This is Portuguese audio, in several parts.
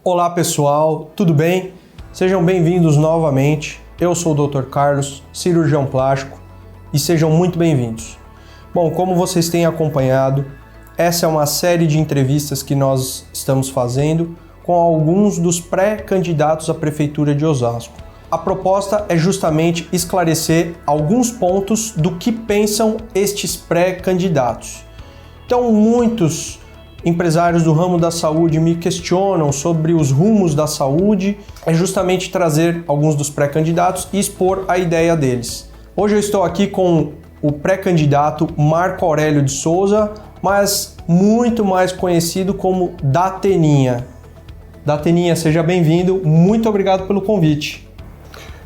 Olá pessoal, tudo bem? Sejam bem-vindos novamente. Eu sou o Dr. Carlos, cirurgião plástico, e sejam muito bem-vindos. Bom, como vocês têm acompanhado, essa é uma série de entrevistas que nós estamos fazendo com alguns dos pré-candidatos à Prefeitura de Osasco. A proposta é justamente esclarecer alguns pontos do que pensam estes pré-candidatos. Então, muitos empresários do ramo da saúde me questionam sobre os rumos da saúde, é justamente trazer alguns dos pré-candidatos e expor a ideia deles. Hoje eu estou aqui com o pré-candidato Marco Aurélio de Souza, mas muito mais conhecido como Dateninha. Dateninha, seja bem-vindo, muito obrigado pelo convite.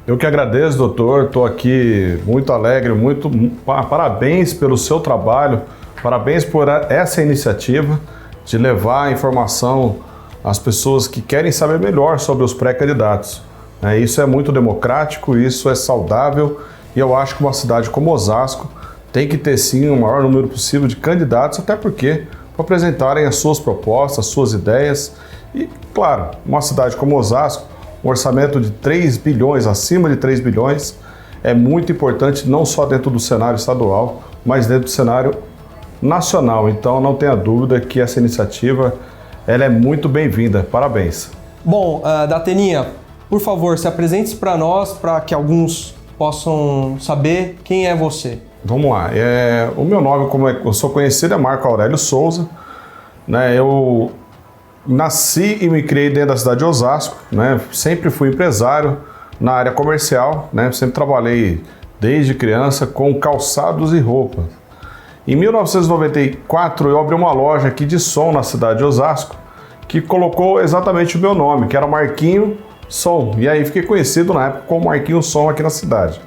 Eu que agradeço, doutor, estou aqui muito alegre, parabéns pelo seu trabalho, parabéns por essa iniciativa de levar a informação às pessoas que querem saber melhor sobre os pré-candidatos. Isso é muito democrático, isso é saudável e eu acho que uma cidade como Osasco tem que ter sim o maior número possível de candidatos, até porque para apresentarem as suas propostas, as suas ideias e, claro, uma cidade como Osasco, um orçamento de 3 bilhões, acima de 3 bilhões, é muito importante não só dentro do cenário estadual, mas dentro do cenário nacional. Então não tenha dúvida que essa iniciativa ela é muito bem-vinda. Parabéns. Bom, Dateninha, por favor, se apresente para nós, para que alguns possam saber quem é você. Vamos lá. O meu nome, como eu sou conhecido, é Marco Aurélio Souza. Eu nasci e me criei dentro da cidade de Osasco. Sempre fui empresário na área comercial. Sempre trabalhei desde criança com calçados e roupas. Em 1994, eu abri uma loja aqui de som na cidade de Osasco, que colocou exatamente o meu nome, que era Marquinho Som. E aí fiquei conhecido na época como Marquinho Som aqui na cidade.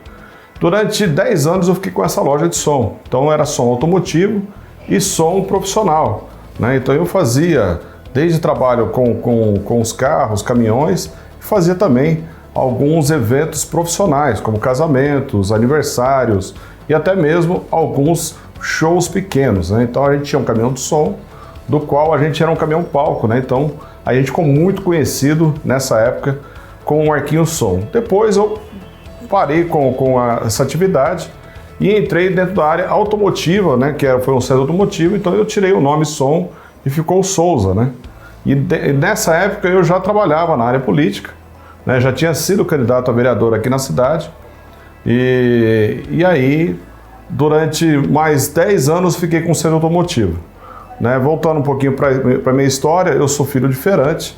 Durante 10 anos eu fiquei com essa loja de som. Então era som automotivo e som profissional. Então eu fazia desde trabalho com os carros, caminhões, e fazia também alguns eventos profissionais, como casamentos, aniversários e até mesmo alguns shows pequenos. Então a gente tinha um caminhão de som, do qual a gente era um caminhão palco. Então a gente ficou muito conhecido nessa época com o Marquinho Som. Depois eu parei com essa atividade e entrei dentro da área automotiva, que foi um centro automotivo, então eu tirei o nome Som e ficou Souza. E nessa época eu já trabalhava na área política, já tinha sido candidato a vereador aqui na cidade e aí durante mais 10 anos fiquei com o centro automotivo. Voltando um pouquinho para a minha história, eu sou filho de feirante.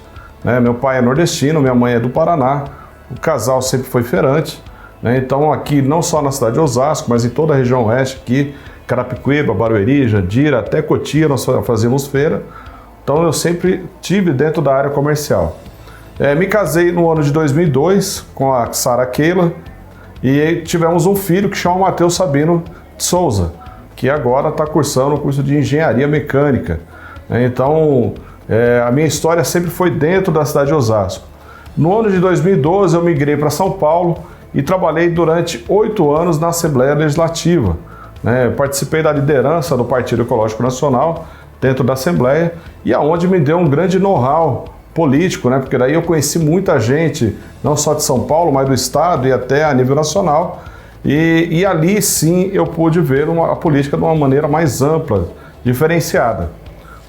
Meu pai é nordestino, minha mãe é do Paraná, o casal sempre foi feirante. Então aqui, não só na cidade de Osasco, mas em toda a região oeste, aqui, Carapicuíba, Barueri, Jandira, até Cotia, nós fazíamos feira. Então eu sempre tive dentro da área comercial. Me casei no ano de 2002 com a Sara Keila e tivemos um filho que chama Matheus Sabino de Souza, que agora está cursando o curso de Engenharia Mecânica. Então a minha história sempre foi dentro da cidade de Osasco. No ano de 2012 eu migrei para São Paulo e trabalhei durante 8 anos na Assembleia Legislativa. Participei da liderança do Partido Ecológico Nacional dentro da Assembleia e aonde me deu um grande know-how político, porque daí eu conheci muita gente, não só de São Paulo, mas do estado e até a nível nacional. E ali sim eu pude ver a política de uma maneira mais ampla, diferenciada.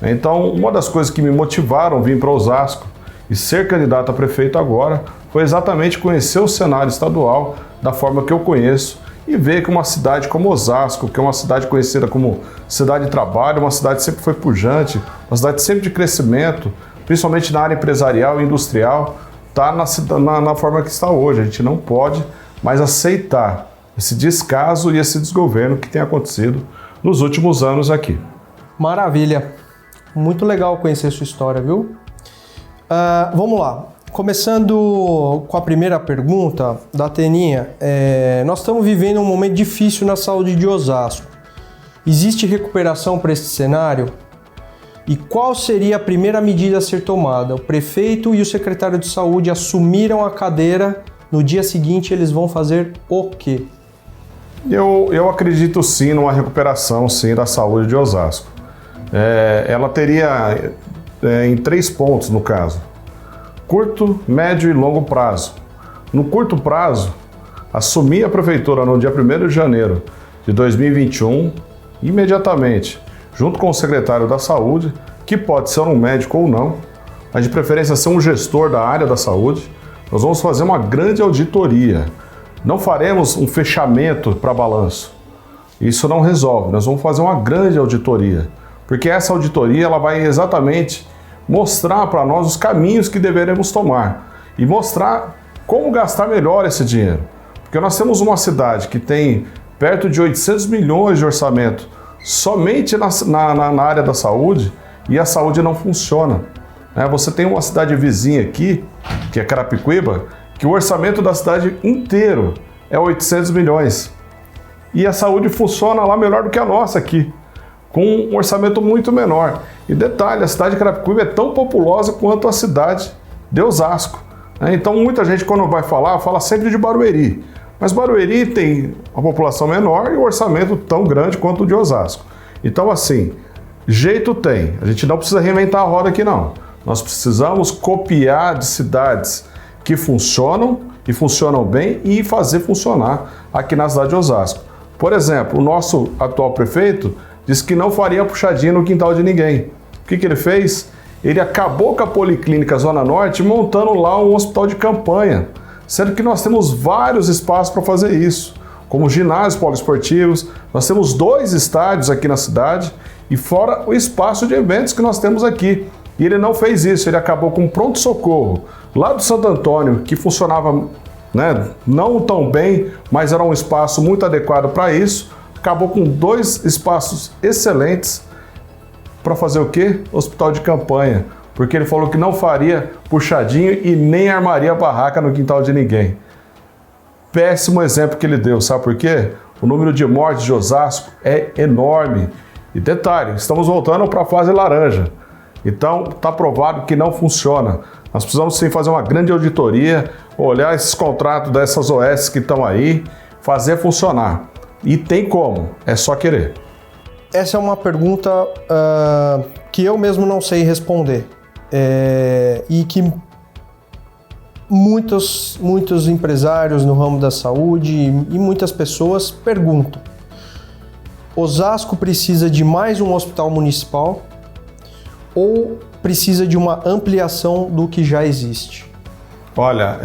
Então, uma das coisas que me motivaram a vir para Osasco e ser candidato a prefeito agora foi exatamente conhecer o cenário estadual da forma que eu conheço e ver que uma cidade como Osasco, que é uma cidade conhecida como cidade de trabalho, uma cidade que sempre foi pujante, uma cidade sempre de crescimento, principalmente na área empresarial e industrial, está na forma que está hoje. A gente não pode mais aceitar esse descaso e esse desgoverno que tem acontecido nos últimos anos aqui. Maravilha! Muito legal conhecer sua história, viu? Vamos lá. Começando com a primeira pergunta da Teninha, nós estamos vivendo um momento difícil na saúde de Osasco. Existe recuperação para esse cenário? E qual seria a primeira medida a ser tomada? O prefeito e o secretário de saúde assumiram a cadeira, no dia seguinte eles vão fazer o quê? Eu acredito sim numa recuperação sim, da saúde de Osasco. Ela teria em 3 pontos no caso. curto, médio e longo prazo. No curto prazo, assumi a prefeitura no dia 1º de janeiro de 2021, imediatamente, junto com o secretário da Saúde, que pode ser um médico ou não, mas de preferência ser um gestor da área da saúde. Nós vamos fazer uma grande auditoria. Não faremos um fechamento para balanço. Isso não resolve. Nós vamos fazer uma grande auditoria, porque essa auditoria ela vai exatamente mostrar para nós os caminhos que deveremos tomar e mostrar como gastar melhor esse dinheiro. Porque nós temos uma cidade que tem perto de 800 milhões de orçamento somente na área da saúde e a saúde não funciona. Você tem uma cidade vizinha aqui, que é Carapicuíba, que o orçamento da cidade inteiro é 800 milhões. E a saúde funciona lá melhor do que a nossa aqui, com um orçamento muito menor. E detalhe, a cidade de Carapicuíba é tão populosa quanto a cidade de Osasco. Então muita gente quando vai falar, fala sempre de Barueri. Mas Barueri tem uma população menor e um orçamento tão grande quanto o de Osasco. Então assim, jeito tem. A gente não precisa reinventar a roda aqui não. Nós precisamos copiar de cidades que funcionam e funcionam bem e fazer funcionar aqui na cidade de Osasco. Por exemplo, o nosso atual prefeito disse que não faria puxadinha no quintal de ninguém. O que ele fez? Ele acabou com a Policlínica Zona Norte montando lá um hospital de campanha, sendo que nós temos vários espaços para fazer isso, como ginásios poliesportivos, nós temos 2 estádios aqui na cidade e fora o espaço de eventos que nós temos aqui. E ele não fez isso, ele acabou com um pronto-socorro lá do Santo Antônio, que funcionava não tão bem, mas era um espaço muito adequado para isso. Acabou com 2 espaços excelentes para fazer o quê? Hospital de campanha, porque ele falou que não faria puxadinho e nem armaria barraca no quintal de ninguém. Péssimo exemplo que ele deu, sabe por quê? O número de mortes de Osasco é enorme. E detalhe, estamos voltando para a fase laranja. Então, está provado que não funciona. Nós precisamos sim fazer uma grande auditoria, olhar esses contratos dessas OS que estão aí, fazer funcionar. E tem como, é só querer. Essa é uma pergunta que eu mesmo não sei responder. E que muitos empresários no ramo da saúde e muitas pessoas perguntam. Osasco precisa de mais um hospital municipal ou precisa de uma ampliação do que já existe? Olha,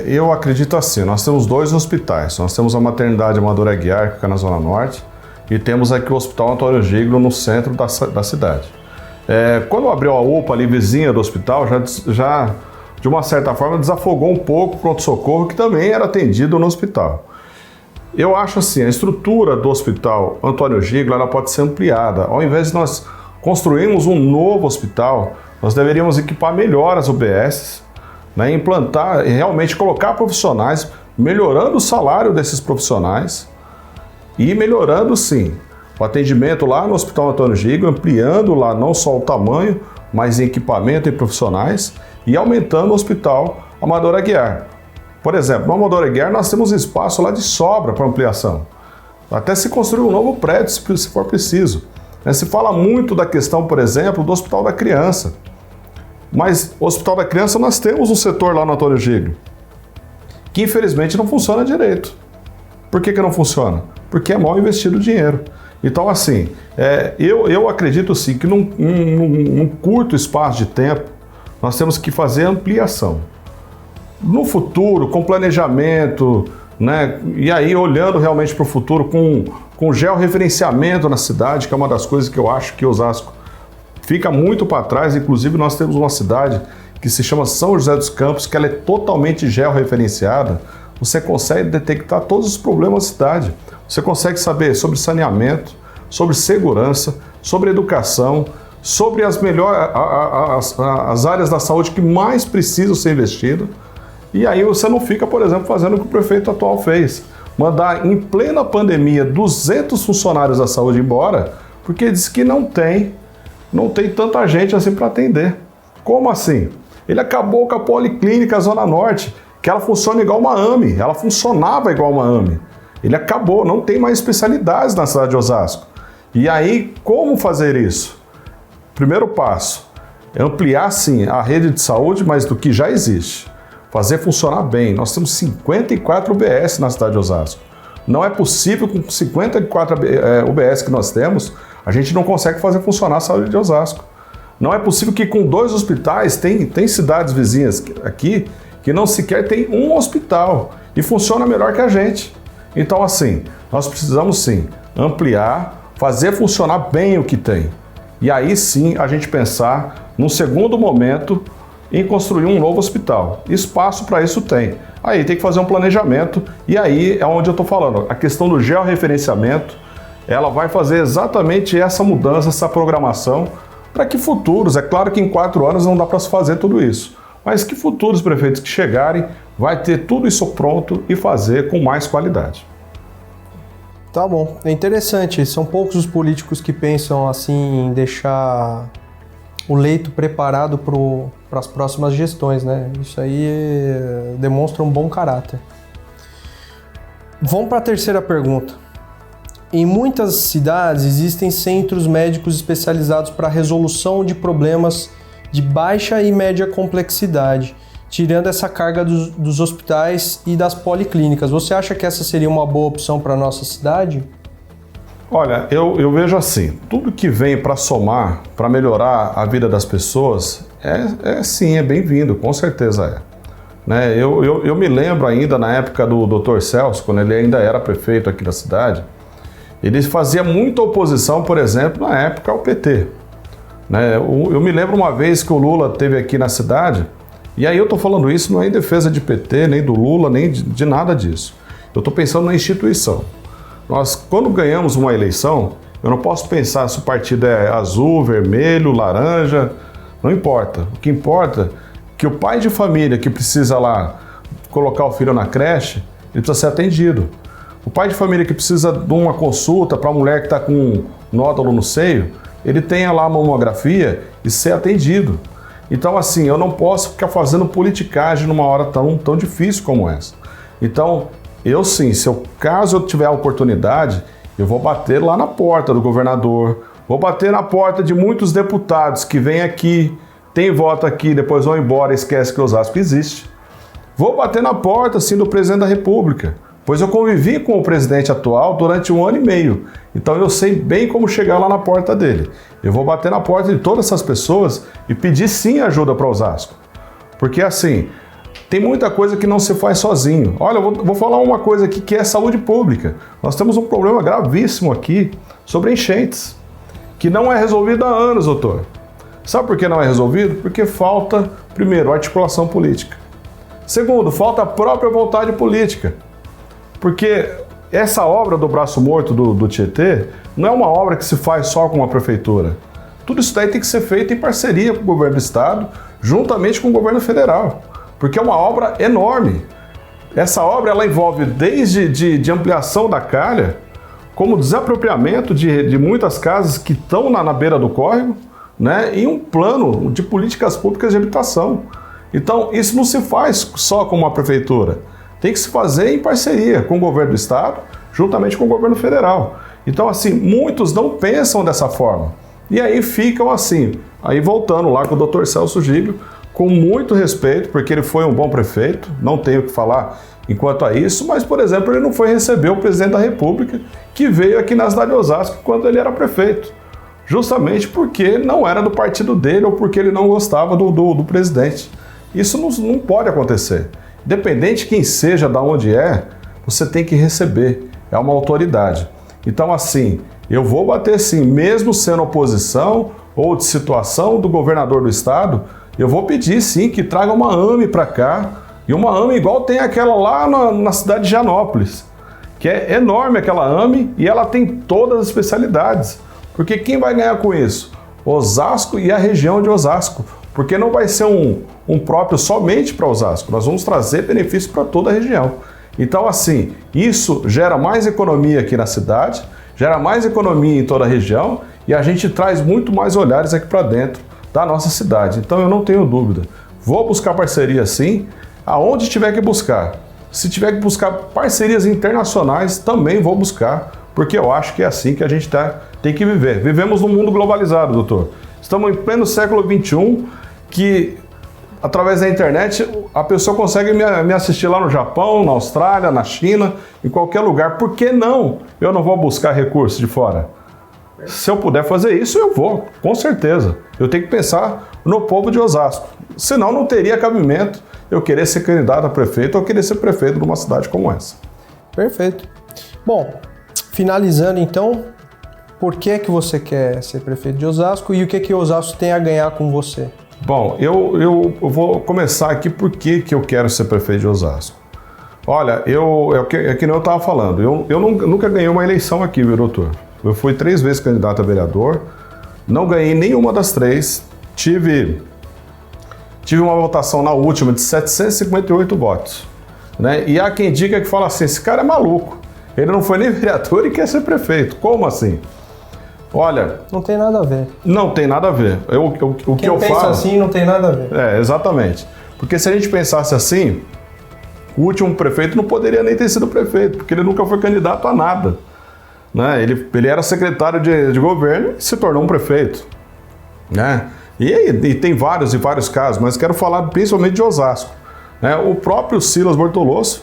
eu acredito assim, nós temos 2 hospitais. Nós temos a Maternidade Amadora Aguiar, que fica na Zona Norte, e temos aqui o Hospital Antônio Giglo, no centro da cidade. Quando abriu a UPA ali, vizinha do hospital, já de uma certa forma desafogou um pouco o pronto-socorro, que também era atendido no hospital. Eu acho assim, a estrutura do Hospital Antônio Giglo, ela pode ser ampliada. Ao invés de nós construirmos um novo hospital, nós deveríamos equipar melhor as UBSs, implantar e realmente colocar profissionais, melhorando o salário desses profissionais e melhorando sim o atendimento lá no Hospital Antônio Giglo, ampliando lá não só o tamanho, mas em equipamento e profissionais e aumentando o Hospital Amadora Aguiar. Por exemplo, no Amadora Aguiar nós temos espaço lá de sobra para ampliação, até se construir um novo prédio se for preciso. Se fala muito da questão, por exemplo, do Hospital da Criança. Mas o Hospital da Criança nós temos um setor lá no Antônio Giglo, que infelizmente não funciona direito. Por que não funciona? Porque é mal investido o dinheiro. Então assim, eu acredito sim que num curto espaço de tempo, nós temos que fazer ampliação. No futuro, com planejamento, e aí olhando realmente para o futuro com georreferenciamento na cidade, que é uma das coisas que eu acho que Osasco fica muito para trás. Inclusive nós temos uma cidade que se chama São José dos Campos, que ela é totalmente georreferenciada. Você consegue detectar todos os problemas da cidade. Você consegue saber sobre saneamento, sobre segurança, sobre educação, sobre as áreas da saúde que mais precisam ser investidas. E aí você não fica, por exemplo, fazendo o que o prefeito atual fez. Mandar em plena pandemia 200 funcionários da saúde embora, porque diz que não tem tanta gente assim para atender. Como assim? Ele acabou com a Policlínica Zona Norte, que ela funciona igual uma AME, ela funcionava igual uma AME. Ele acabou, não tem mais especialidades na cidade de Osasco. E aí, como fazer isso? Primeiro passo, ampliar sim a rede de saúde, mas do que já existe. Fazer funcionar bem. Nós temos 54 UBS na cidade de Osasco. Não é possível, com 54 UBS que nós temos, a gente não consegue fazer funcionar a saúde de Osasco. Não é possível que com 2 hospitais, tem cidades vizinhas aqui que não sequer tem um hospital e funciona melhor que a gente. Então assim, nós precisamos sim ampliar, fazer funcionar bem o que tem. E aí sim a gente pensar, num segundo momento, em construir um novo hospital. Espaço para isso tem. Aí tem que fazer um planejamento e aí é onde eu estou falando. A questão do georreferenciamento, ela vai fazer exatamente essa mudança, essa programação, para que futuros, é claro que em 4 anos não dá para se fazer tudo isso, mas que futuros prefeitos que chegarem vai ter tudo isso pronto e fazer com mais qualidade. Tá bom, é interessante, são poucos os políticos que pensam assim em deixar o leito preparado para as próximas gestões, né? Isso aí demonstra um bom caráter. Vamos para a terceira pergunta. Em muitas cidades existem centros médicos especializados para a resolução de problemas de baixa e média complexidade, tirando essa carga dos hospitais e das policlínicas. Você acha que essa seria uma boa opção para a nossa cidade? Olha, eu vejo assim, tudo que vem para somar, para melhorar a vida das pessoas, sim, é bem-vindo, com certeza é. Né? Eu me lembro ainda na época do Dr. Celso, quando ele ainda era prefeito aqui da cidade, ele fazia muita oposição, por exemplo, na época ao PT. Né? Eu me lembro uma vez que o Lula esteve aqui na cidade, e aí eu estou falando isso não é em defesa de PT, nem do Lula, nem de nada disso. Eu estou pensando na instituição. Nós, quando ganhamos uma eleição, eu não posso pensar se o partido é azul, vermelho, laranja, não importa. O que importa é que o pai de família que precisa lá colocar o filho na creche, ele precisa ser atendido. O pai de família que precisa de uma consulta para a mulher que está com um nódulo no seio, ele tenha lá a mamografia e ser atendido. Então assim, eu não posso ficar fazendo politicagem numa hora tão difícil como essa. Então, eu sim, caso eu tiver a oportunidade, eu vou bater lá na porta do governador, vou bater na porta de muitos deputados que vêm aqui, tem voto aqui, depois vão embora e esquece que Osasco existe. Vou bater na porta, sim, do presidente da República, pois eu convivi com o presidente atual durante 1 ano e meio, então eu sei bem como chegar lá na porta dele. Eu vou bater na porta de todas essas pessoas e pedir sim ajuda para Osasco, porque assim, tem muita coisa que não se faz sozinho. Olha, eu vou falar uma coisa aqui que é saúde pública. Nós temos um problema gravíssimo aqui sobre enchentes, que não é resolvido há anos, doutor. Sabe por que não é resolvido? Porque falta, primeiro, articulação política. Segundo, falta a própria vontade política. Porque essa obra do braço morto do Tietê não é uma obra que se faz só com a prefeitura. Tudo isso daí tem que ser feito em parceria com o governo do estado, juntamente com o governo federal. Porque é uma obra enorme. Essa obra ela envolve desde de ampliação da calha, como desapropriamento de muitas casas que estão na beira do córrego, né, e um plano de políticas públicas de habitação. Então, isso não se faz só com uma prefeitura. Tem que se fazer em parceria com o governo do estado, juntamente com o governo federal. Então, assim, muitos não pensam dessa forma. E aí ficam assim, aí voltando lá com o Dr. Celso Giglio, com muito respeito, porque ele foi um bom prefeito, não tenho o que falar enquanto a isso, mas, por exemplo, ele não foi receber o presidente da República, que veio aqui na cidade de Osasco quando ele era prefeito, justamente porque não era do partido dele ou porque ele não gostava do presidente. Isso não pode acontecer. Independente de quem seja, de onde é, você tem que receber, é uma autoridade. Então, assim, eu vou bater sim, mesmo sendo oposição ou de situação do governador do estado, eu vou pedir sim que traga uma AME para cá, e uma AME igual tem aquela lá na cidade de Gianópolis, que é enorme aquela AME e ela tem todas as especialidades. Porque quem vai ganhar com isso? Osasco e a região de Osasco, porque não vai ser um próprio somente para Osasco, nós vamos trazer benefício para toda a região. Então assim, isso gera mais economia aqui na cidade, gera mais economia em toda a região e a gente traz muito mais olhares aqui para dentro da nossa cidade. Então eu não tenho dúvida, vou buscar parceria sim, aonde tiver que buscar. Se tiver que buscar parcerias internacionais, também vou buscar, porque eu acho que é assim que a gente tem que viver. Vivemos num mundo globalizado, doutor. Estamos em pleno século XXI, que através da internet a pessoa consegue me assistir lá no Japão, na Austrália, na China, em qualquer lugar. Por que não? Eu não vou buscar recursos de fora. Se eu puder fazer isso, eu vou, com certeza. Eu tenho que pensar no povo de Osasco. Senão não teria cabimento eu querer ser candidato a prefeito ou querer ser prefeito de uma cidade como essa. Perfeito. Bom, finalizando então, por que você quer ser prefeito de Osasco e o que Osasco tem a ganhar com você? Bom, eu vou começar aqui por que eu quero ser prefeito de Osasco. Olha, é que nem eu estava falando, eu nunca ganhei uma eleição aqui, viu, doutor? Eu fui 3 vezes candidato a vereador, não ganhei nenhuma das 3, tive uma votação na última de 758 votos. Né? E há quem diga que fala assim, esse cara é maluco, ele não foi nem vereador e quer ser prefeito. Como assim? Olha... Não tem nada a ver. Não tem nada a ver. O que eu pensa falo... assim não tem nada a ver. Exatamente. Porque se a gente pensasse assim, o último prefeito não poderia nem ter sido prefeito, porque ele nunca foi candidato a nada. Né? Ele era secretário de governo e se tornou um prefeito. Né? E tem vários e vários casos, mas quero falar principalmente de Osasco. Né? O próprio Silas Bortoloso,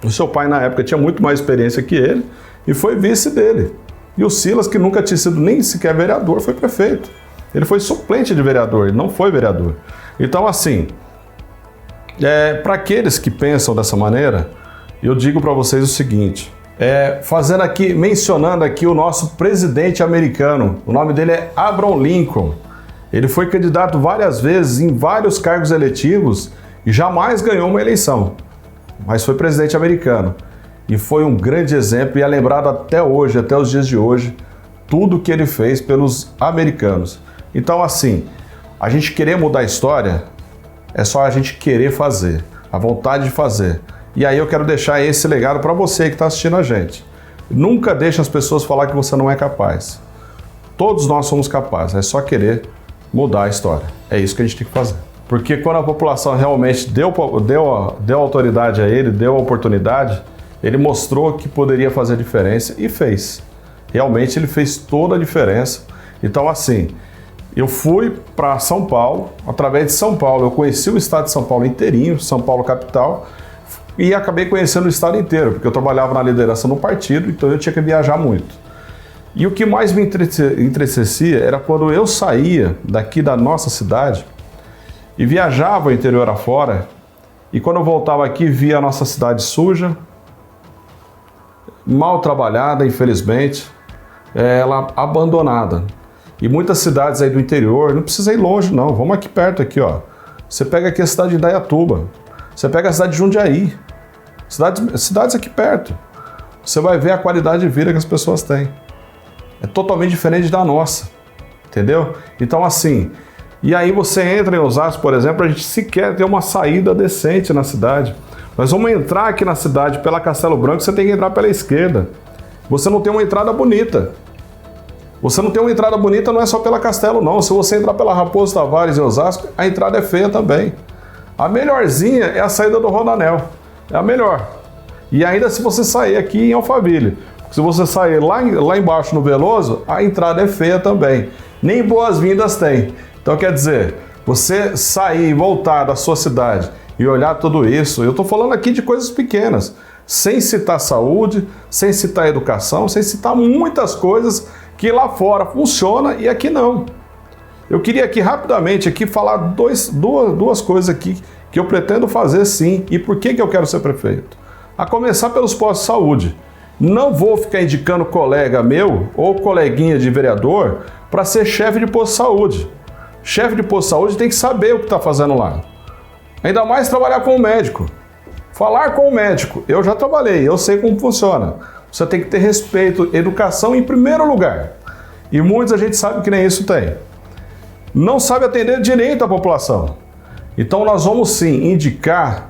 o seu pai na época tinha muito mais experiência que ele e foi vice dele. E o Silas, que nunca tinha sido nem sequer vereador, foi prefeito. Ele foi suplente de vereador, ele não foi vereador. Então, assim, para aqueles que pensam dessa maneira, eu digo para vocês o seguinte, mencionando aqui o nosso presidente americano, o nome dele é Abraham Lincoln. Ele foi candidato várias vezes em vários cargos eletivos e jamais ganhou uma eleição, mas foi presidente americano. E foi um grande exemplo e é lembrado até hoje, até os dias de hoje, tudo que ele fez pelos americanos. Então, assim, a gente querer mudar a história é só a gente querer fazer, a vontade de fazer. E aí eu quero deixar esse legado para você que está assistindo a gente. Nunca deixe as pessoas falar que você não é capaz. Todos nós somos capazes, é só querer mudar a história. É isso que a gente tem que fazer. Porque quando a população realmente deu autoridade a ele, deu a oportunidade, ele mostrou que poderia fazer a diferença e fez. Realmente ele fez toda a diferença. Então, assim, eu fui para São Paulo, através de São Paulo, eu conheci o estado de São Paulo inteirinho, São Paulo capital, e acabei conhecendo o estado inteiro, porque eu trabalhava na liderança no partido, então eu tinha que viajar muito. E o que mais me entristecia era quando eu saía daqui da nossa cidade e viajava o interior afora, e quando eu voltava aqui via a nossa cidade suja, mal trabalhada, infelizmente, ela abandonada. E muitas cidades aí do interior, não precisa ir longe não, vamos aqui perto aqui, ó. Você pega aqui a cidade de Indaiatuba, você pega a cidade de Jundiaí, cidades aqui perto. Você vai ver a qualidade de vida que as pessoas têm. É totalmente diferente da nossa, entendeu? Então assim, e aí você entra em Osasco, por exemplo, a gente sequer tem uma saída decente na cidade. Nós vamos entrar aqui na cidade pela Castelo Branco, você tem que entrar pela esquerda. Você não tem uma entrada bonita. Você não tem uma entrada bonita, não é só pela Castelo, não. Se você entrar pela Raposo Tavares em Osasco, a entrada é feia também. A melhorzinha é a saída do Rodanel. É a melhor. E ainda se você sair aqui em Alphaville. Se você sair lá embaixo no Veloso, a entrada é feia também. Nem boas-vindas tem. Então quer dizer, você sair e voltar da sua cidade e olhar tudo isso, eu estou falando aqui de coisas pequenas, sem citar saúde, sem citar educação, sem citar muitas coisas que lá fora funciona e aqui não. Eu queria aqui rapidamente falar duas coisas aqui que eu pretendo fazer sim e por que eu quero ser prefeito. A começar pelos postos de saúde. Não vou ficar indicando colega meu ou coleguinha de vereador para ser chefe de posto de saúde. Chefe de posto de saúde tem que saber o que está fazendo lá. Ainda mais trabalhar com o médico. Falar com o médico. Eu já trabalhei, eu sei como funciona. Você tem que ter respeito, educação em primeiro lugar. E muitos a gente sabe que nem isso tem. Não sabe atender direito a população. Então nós vamos sim indicar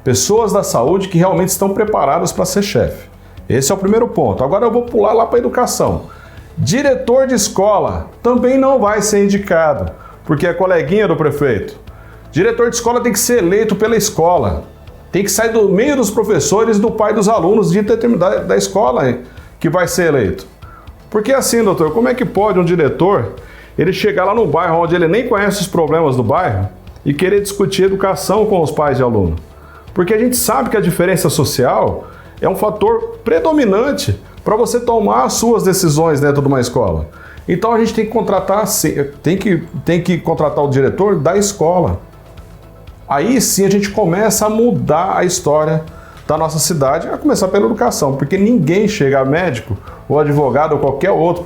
pessoas da saúde que realmente estão preparadas para ser chefe. Esse é o primeiro ponto. Agora eu vou pular lá para a educação. Diretor de escola também não vai ser indicado, porque é coleguinha do prefeito. Diretor de escola tem que ser eleito pela escola. Tem que sair do meio dos professores, do pai dos alunos da escola que vai ser eleito. Porque assim, doutor, como é que pode um diretor ele chegar lá no bairro onde ele nem conhece os problemas do bairro e querer discutir educação com os pais de aluno. Porque a gente sabe que a diferença social é um fator predominante para você tomar as suas decisões dentro de uma escola. Então a gente tem que contratar, tem que contratar o diretor da escola. Aí sim a gente começa a mudar a história da nossa cidade, a começar pela educação, porque ninguém chega a médico ou advogado ou qualquer outra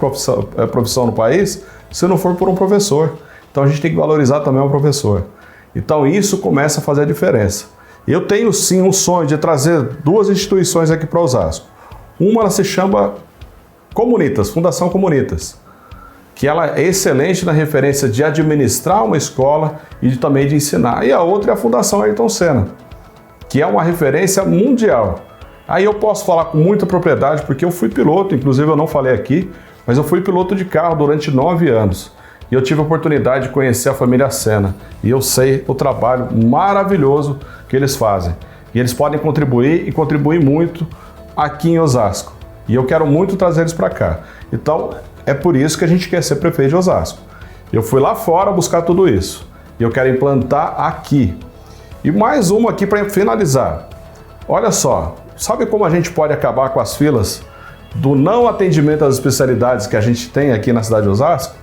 profissão no país se não for por um professor. Então a gente tem que valorizar também o professor. Então isso começa a fazer a diferença. Eu tenho sim um sonho de trazer duas instituições aqui para Osasco. Uma ela se chama Comunitas, Fundação Comunitas, que ela é excelente na referência de administrar uma escola e também de ensinar. E a outra é a Fundação Ayrton Senna, que é uma referência mundial. Aí eu posso falar com muita propriedade, porque eu fui piloto, inclusive eu não falei aqui, mas eu fui piloto de carro durante 9 anos. E eu tive a oportunidade de conhecer a família Senna. E eu sei o trabalho maravilhoso que eles fazem. E eles podem contribuir e contribuir muito aqui em Osasco. E eu quero muito trazer eles para cá. Então, é por isso que a gente quer ser prefeito de Osasco. Eu fui lá fora buscar tudo isso. E eu quero implantar aqui. E mais uma aqui para finalizar. Olha só, sabe como a gente pode acabar com as filas do não atendimento às especialidades que a gente tem aqui na cidade de Osasco?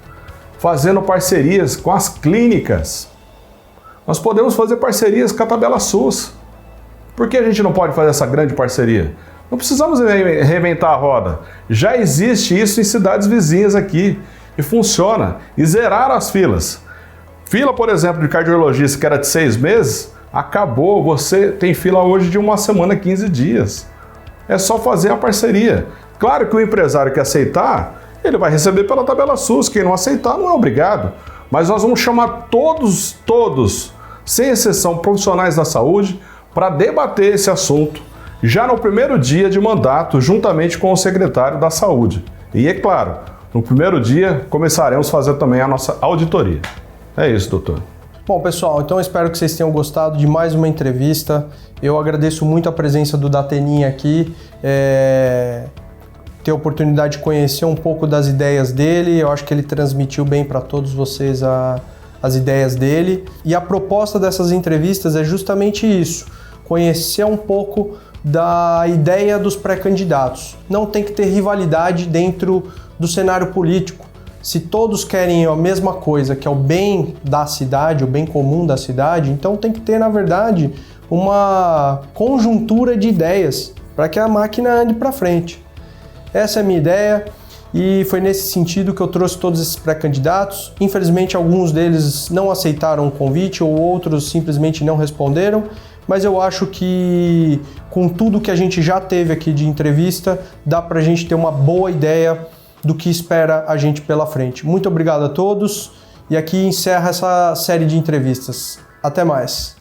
Fazendo parcerias com as clínicas. Nós podemos fazer parcerias com a tabela SUS. Por que a gente não pode fazer essa grande parceria? Não precisamos reinventar a roda. Já existe isso em cidades vizinhas aqui e funciona. E zeraram as filas. Fila, por exemplo, de cardiologista que era de 6 meses, acabou. Você tem fila hoje de 1 semana, 15 dias. É só fazer a parceria. Claro que o empresário que aceitar, ele vai receber pela tabela SUS. Quem não aceitar não é obrigado. Mas nós vamos chamar todos, sem exceção, profissionais da saúde, para debater esse assunto já no primeiro dia de mandato, juntamente com o secretário da Saúde. E é claro, no primeiro dia começaremos a fazer também a nossa auditoria. É isso, doutor. Bom, pessoal, então eu espero que vocês tenham gostado de mais uma entrevista. Eu agradeço muito a presença do Dateninha aqui, ter a oportunidade de conhecer um pouco das ideias dele. Eu acho que ele transmitiu bem para todos vocês as ideias dele. E a proposta dessas entrevistas é justamente isso, conhecer um pouco da ideia dos pré-candidatos. Não tem que ter rivalidade dentro do cenário político. Se todos querem a mesma coisa, que é o bem da cidade, o bem comum da cidade, então tem que ter, na verdade, uma conjuntura de ideias para que a máquina ande para frente. Essa é a minha ideia e foi nesse sentido que eu trouxe todos esses pré-candidatos. Infelizmente, alguns deles não aceitaram o convite ou outros simplesmente não responderam, mas eu acho que com tudo que a gente já teve aqui de entrevista, dá para a gente ter uma boa ideia do que espera a gente pela frente. Muito obrigado a todos e aqui encerra essa série de entrevistas. Até mais!